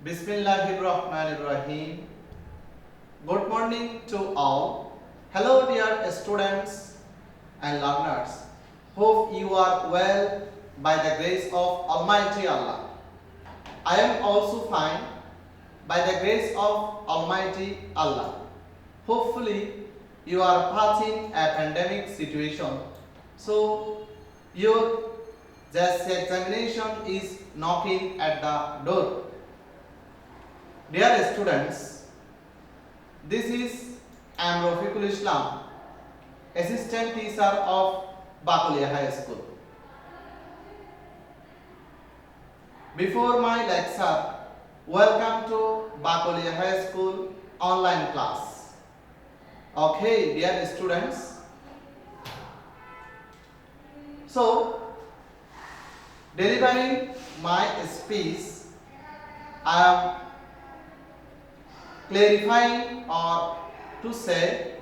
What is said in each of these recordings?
Bismillahirrahmanirrahim. Good morning to all. Hello dear students and learners. Hope you are well by the grace of Almighty Allah. I am also fine by the grace of Almighty Allah. Hopefully you are passing a pandemic situation. So your just examination is knocking at the door. Dear students, this is I am Rafiqul Islam, Assistant Teacher of Bakulia High School. Before my lecture, welcome to Bakulia High School online class. Okay, dear students. So, delivering my speech, I am clarifying or to say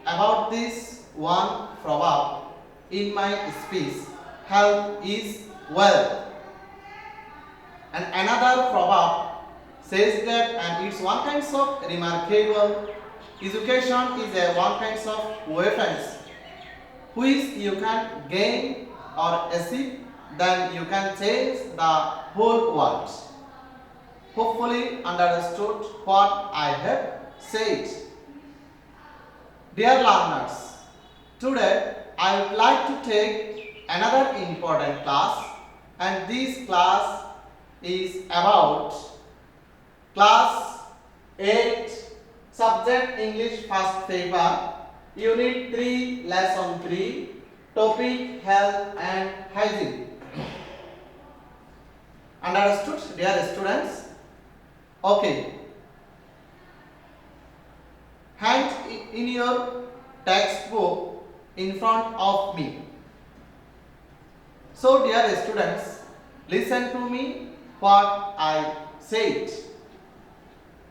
about this one proverb in my speech, health is wealth. And another proverb says that, and it's one kind of remarkable, education is a one kind of weapons which you can gain or achieve, then you can change the whole world. Hopefully understood what I have said. Dear learners, today I would like to take another important class, and this class is about class 8 subject English first paper unit 3 lesson 3 topic health and hygiene. Understood, dear students? Okay. Hand in your textbook in front of me. So, dear students, listen to me what I said.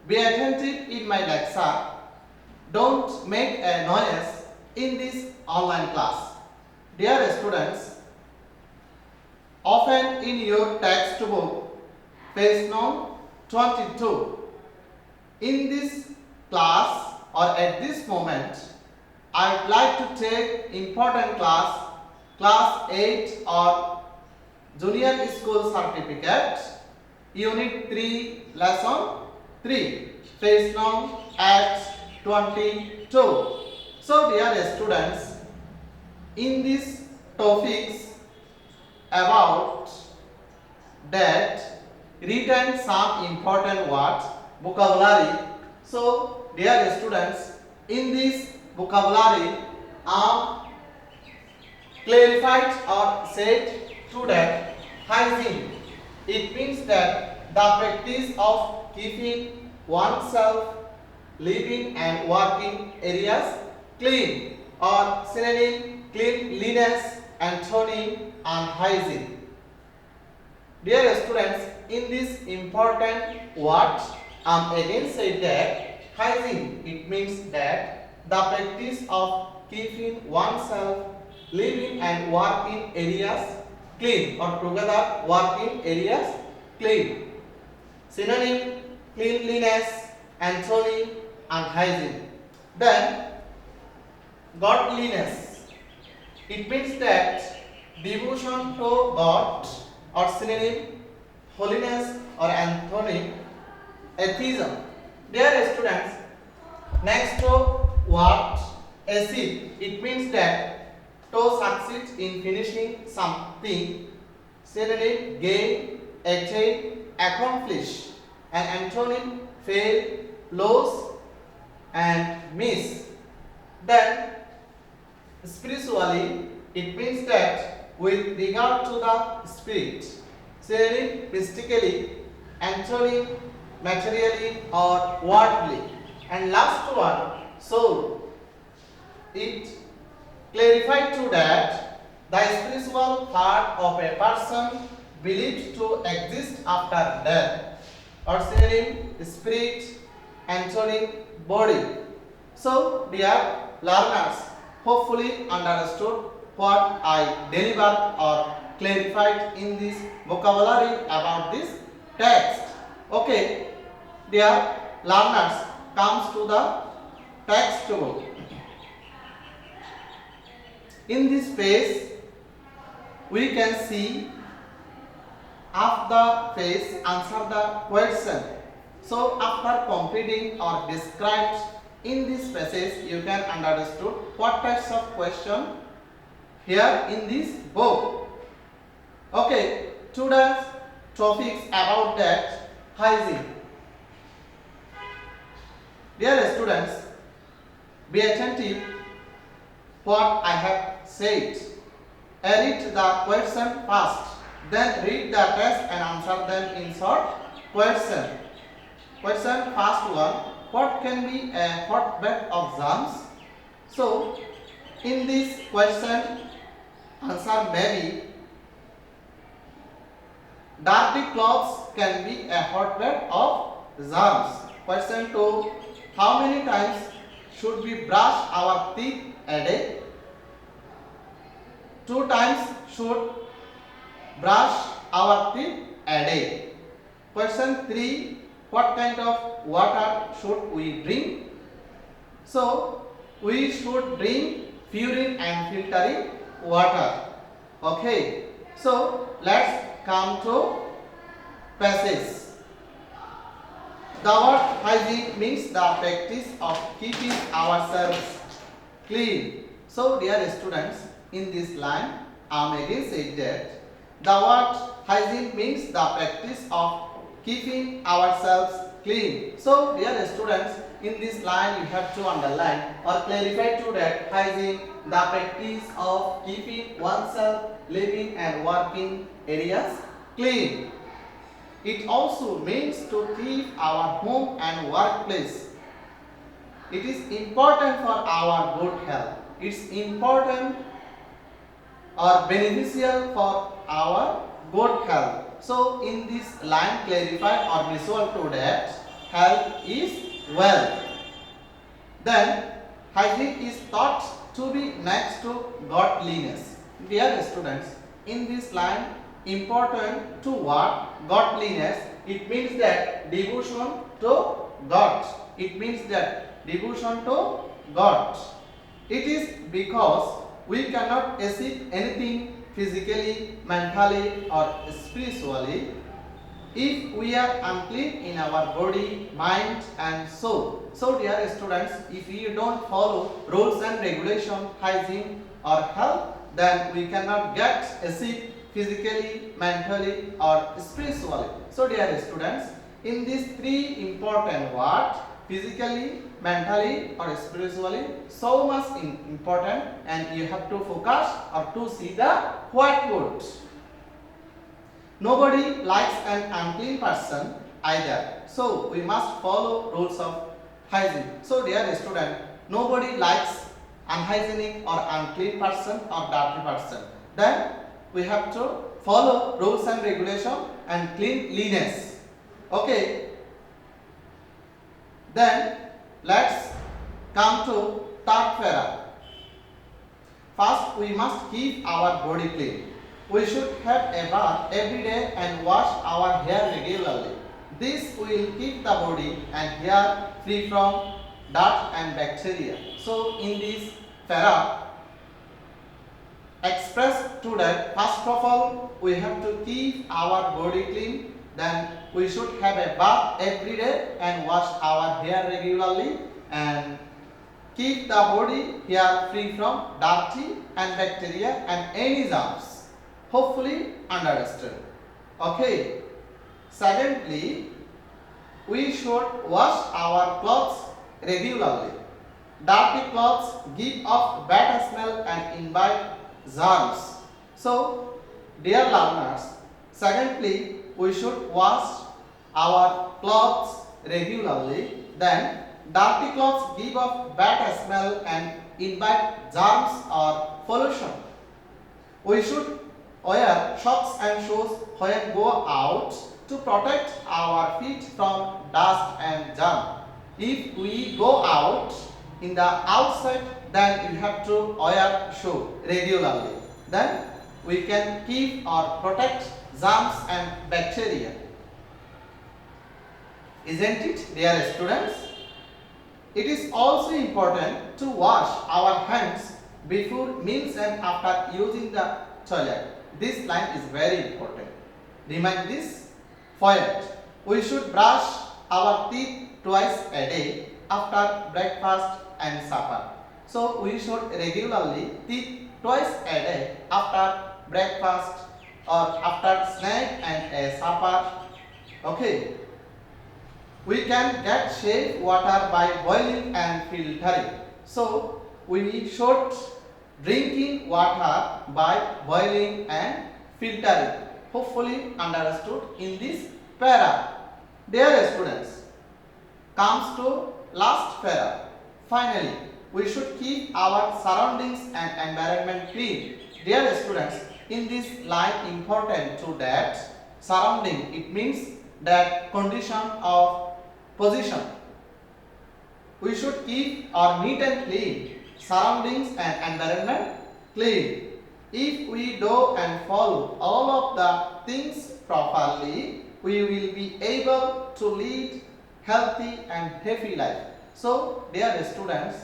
Be attentive in my lecture. Don't make a noise in this online class. Dear students, open in your textbook page number 22. In this class or at this moment, I would like to take important class 8 or junior school certificate unit 3 lesson 3 page number at 22. So dear students, in these topics about that, written some important words, vocabulary. So, dear students, in this vocabulary, clarified or said to that hygiene. It means that the practice of keeping oneself living and working areas clean, or synonym cleanliness, antonym and hygiene. Dear students, in this important word, again said that hygiene, it means that the practice of keeping oneself living and working areas clean, or together working areas clean. Synonym cleanliness, antonym and hygiene. Then godliness, it means that devotion to God, or synonym holiness or antonym atheism. Dear students, next to word achieve, it means that to succeed in finishing something. Synonym gain, attain, accomplish, and antonym fail, lose and miss. Then spiritually, it means that with regard to the spirit. Synonym mystically, antonym materially or worldly. And last one, soul. It clarified to that the spiritual part of a person believed to exist after death, or synonym spirit, antonym body. So, dear learners, hopefully understood what I delivered or clarified in this vocabulary about this text. Okay, Dear learners, comes to the textbook. In this page, we can see of the page answer the question. So after completing or described in this passage, you can understood what types of question here in this book. Okay, today's topics about that hygiene. Dear students, be attentive what I have said. Read the question first, then read the test and answer them in short question. Question first one, what can be a hotbed of germs? So, in this question, answer may be dirty clothes can be a hotbed of germs. Question 2, how many times should we brush our teeth a day? 2 times should brush our teeth a day. Question 3, what kind of water should we drink? So, we should drink pure and filtered water. Okay, so let's come to passage. The word hygiene means the practice of keeping ourselves clean. So, dear students, in this line, I am again saying that the word hygiene means the practice of keeping ourselves clean. So, dear students, in this line you have to underline or clarify to that hygiene, the practice of keeping oneself living and working areas clean. It also means to keep our home and workplace. It is important for our good health. It's important or beneficial for our good health. So, in this line clarify or visual to that health is wealth. Then hygiene is thought to be next to godliness. Dear students, in this line important to what? Godliness. It means that devotion to God. It means that devotion to God. It is because we cannot achieve anything physically, mentally or spiritually if we are unclean in our body, mind and soul. So dear students, if you don't follow rules and regulation, hygiene or health, then we cannot get achieve physically, mentally or spiritually. So dear students, in these three important words, physically, mentally or spiritually, so much important, and you have to focus or to see the whiteboard. Nobody likes an unclean person either. So we must follow rules of hygiene. So dear student, nobody likes unhygienic or unclean person or dirty person. Then we have to follow rules and regulation and cleanliness. Okay. Then let's come to third para. First, we must keep our body clean. We should have a bath every day and wash our hair regularly. This will keep the body and hair free from dirt and bacteria. So, in this para, express to that, first of all, we have to keep our body clean. Then we should have a bath every day and wash our hair regularly and keep the body hair free from dirty and bacteria and any germs. Hopefully understood. Okay. Secondly, we should wash our clothes regularly. Dirty clothes give off bad smell and invite germs. So, dear learners, secondly, we should wash our clothes regularly. Then, dirty clothes give off bad smell and invite germs or pollution. We should wear socks and shoes when go out to protect our feet from dust and germ. If we go out in the outside, then you have to wear shoe regularly. Then we can keep or protect germs and bacteria. isn't it, dear students? It is also important to wash our hands before meals and after using the toilet. This line is very important. Remind this point. We should brush our teeth twice a day after breakfast and supper. So we should regularly teeth twice a day after breakfast or after snack and a supper. Okay. We can get safe water by boiling and filtering. So we should drinking water by boiling and filtering. Hopefully understood in this para. Dear students, comes to last para. Finally, we should keep our surroundings and environment clean. Dear students, in this line important to that surrounding, it means that condition of position. We should keep our neat and clean surroundings and environment clean. If we do and follow all of the things properly, we will be able to lead healthy and happy life. So, dear students,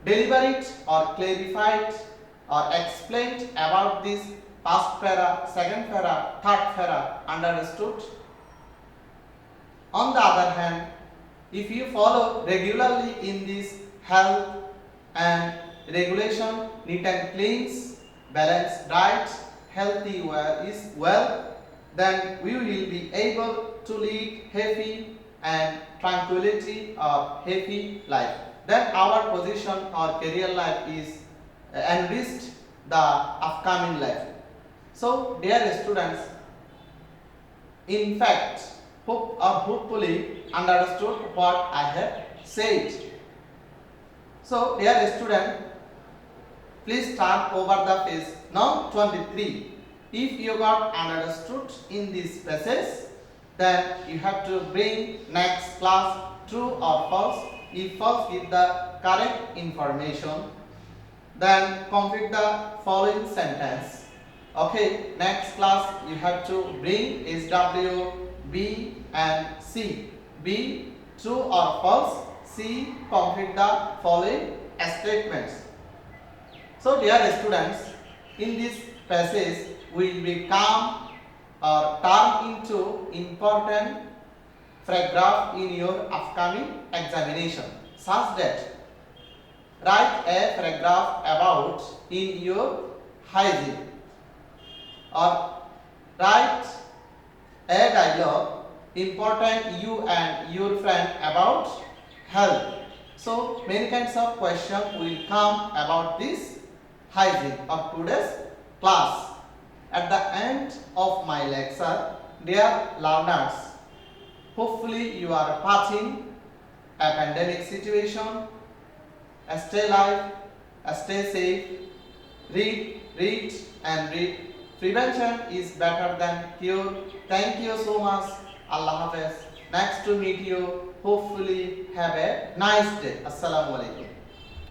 deliberate or clarified or explained about this first para, second para, third para, understood? On the other hand, if you follow regularly in this health and regulation, neat and clean, balanced diet, healthy is well, then we will be able to lead happy and tranquility of happy life. Then our position or career life is enriched the upcoming life. So, dear students, in fact, hopefully understood what I have said. So, dear student, please turn over the page now 23. If you got understood in this passage, then you have to bring next class true or false. If false, give the correct information. Then complete the following sentence. Okay, next class you have to bring SW, B and C. B true or false, C complete the following statements. So dear students, in this passage we will become or turn into important paragraph in your upcoming examination, such that write a paragraph about in your hygiene or write a dialogue important you and your friend about health. So many kinds of questions will come about this hygiene of today's class. At the end of my lecture, dear learners, hopefully you are passing a pandemic situation. Stay alive, stay safe, read and read. Prevention is better than cure. Thank you so much. Allah Hafiz. Next to meet you. Hopefully have a nice day. Assalamu alaikum.